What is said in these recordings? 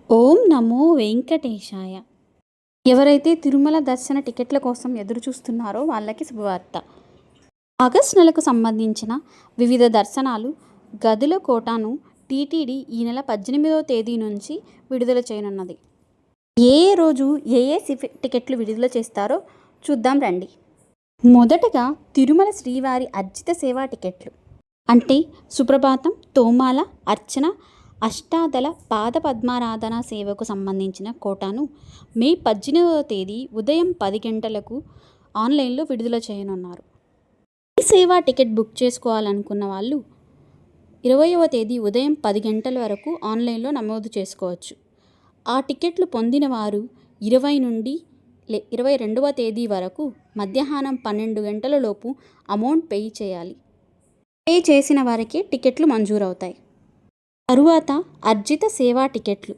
ఓం నమో వెంకటేశాయ. ఎవరైతే తిరుమల దర్శన టికెట్ల కోసం ఎదురు చూస్తున్నారో వాళ్ళకి శుభవార్త. ఆగస్టు నెలకు సంబంధించిన వివిధ దర్శనాలు గదుల కోటాను టీటీడీ ఈ నెల 18వ తేదీ నుంచి విడుదల చేయనున్నది. ఏ రోజు ఏ టికెట్లు విడుదల చేస్తారో చూద్దాం రండి. మొదటగా తిరుమల శ్రీవారి అర్జిత సేవా టికెట్లు అంటే సుప్రభాతం, తోమాల, అర్చన, అష్టాదళ పాద పద్మారాధన సేవకు సంబంధించిన కోటాను మే 18వ తేదీ ఉదయం 10 గంటలకు ఆన్లైన్లో విడుదల చేయనున్నారు. ఈ సేవా టికెట్ బుక్ చేసుకోవాలనుకున్న వాళ్ళు 20వ తేదీ ఉదయం 10 గంటల వరకు ఆన్లైన్లో నమోదు చేసుకోవచ్చు. ఆ టికెట్లు పొందిన వారు 20 నుండి 22వ తేదీ వరకు మధ్యాహ్నం 12 గంటల లోపు అమౌంట్ పే చేయాలి. పే చేసిన వారికి టికెట్లు మంజూరవుతాయి. తరువాత అర్జిత సేవా టికెట్లు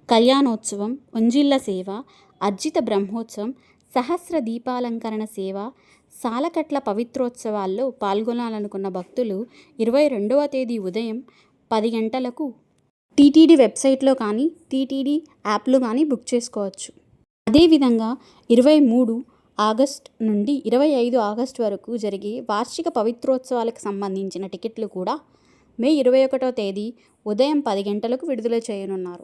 కళ్యాణోత్సవం, ఉంజిళ్ళ సేవ, అర్జిత బ్రహ్మోత్సవం, సహస్ర దీపాలంకరణ సేవ, సాలకట్ల పవిత్రోత్సవాల్లో పాల్గొనాలనుకున్న భక్తులు 22వ తేదీ ఉదయం 10 గంటలకు టీటీడీ వెబ్సైట్లో కానీ టీటీడీ యాప్లో కానీ బుక్ చేసుకోవచ్చు. అదేవిధంగా 23 ఆగస్టు నుండి 25 ఆగస్టు వరకు జరిగే వార్షిక పవిత్రోత్సవాలకు సంబంధించిన టికెట్లు కూడా మే 21వ తేదీ ఉదయం 10 గంటలకు విడుదల చేయనున్నారు.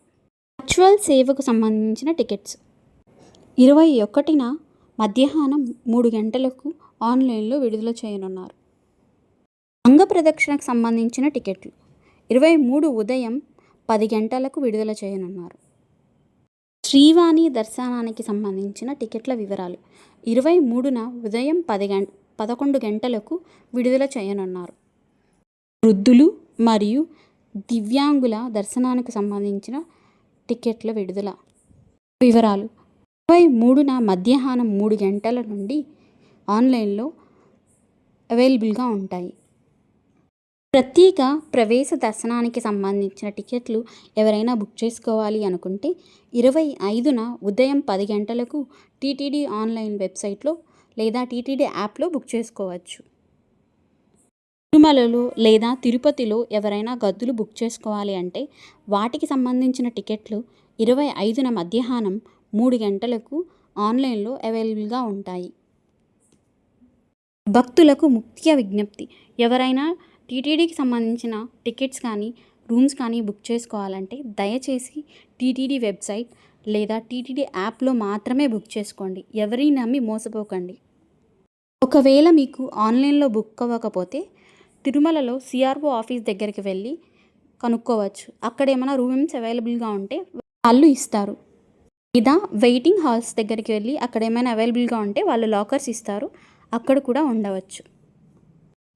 వర్చువల్ సేవకు సంబంధించిన టికెట్స్ 21న మధ్యాహ్నం 3 గంటలకు ఆన్లైన్లో విడుదల చేయనున్నారు. అంగ ప్రదక్షిణకు సంబంధించిన టికెట్లు 23 ఉదయం 10 గంటలకు విడుదల చేయనున్నారు. శ్రీవాణి దర్శనానికి సంబంధించిన టికెట్ల వివరాలు 23న ఉదయం 11 గంటలకు విడుదల చేయనున్నారు. వృద్ధులు మరియు దివ్యాంగుల దర్శనానికి సంబంధించిన టికెట్ల విడుదల వివరాలు 23న మధ్యాహ్నం 3 గంటల నుండి ఆన్లైన్లో అవైలబుల్గా ఉంటాయి. ప్రత్యేక ప్రవేశ దర్శనానికి సంబంధించిన టికెట్లు ఎవరైనా బుక్ చేసుకోవాలి అనుకుంటే 25న ఉదయం 10 గంటలకు టీటీడీ ఆన్లైన్ వెబ్సైట్లో లేదా టీటీడీ యాప్లో బుక్ చేసుకోవచ్చు. తిరుమలలో లేదా తిరుపతిలో ఎవరైనా గదులు బుక్ చేసుకోవాలి అంటే వాటికి సంబంధించిన టికెట్లు 25న మధ్యాహ్నం 3 గంటలకు ఆన్లైన్లో అవైలబుల్గా ఉంటాయి. భక్తులకు ముఖ్య విజ్ఞప్తి, ఎవరైనా టీటీడీకి సంబంధించిన టికెట్స్ కానీ రూమ్స్ కానీ బుక్ చేసుకోవాలంటే దయచేసి టీటీడీ వెబ్సైట్ లేదా టీటీడీ యాప్లో మాత్రమే బుక్ చేసుకోండి. ఎవరిని నమ్మి మోసపోకండి. ఒకవేళ మీకు ఆన్లైన్లో బుక్ అవ్వకపోతే తిరుమలలో సిఆర్ఓ ఆఫీస్ దగ్గరికి వెళ్ళి కనుక్కోవచ్చు. అక్కడ ఏమైనా రూమ్స్ అవైలబుల్గా ఉంటే వాళ్ళు ఇస్తారు. లేదా వెయిటింగ్ హాల్స్ దగ్గరికి వెళ్ళి అక్కడ ఏమైనా అవైలబుల్గా ఉంటే వాళ్ళు లాకర్స్ ఇస్తారు, అక్కడ కూడా ఉండవచ్చు.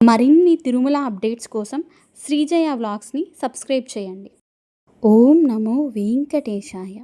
మరిన్ని తిరుమల అప్డేట్స్ కోసం శ్రీజయ వ్లాగ్స్ని సబ్స్క్రైబ్ చేయండి. ఓం నమో వెంకటేశాయ.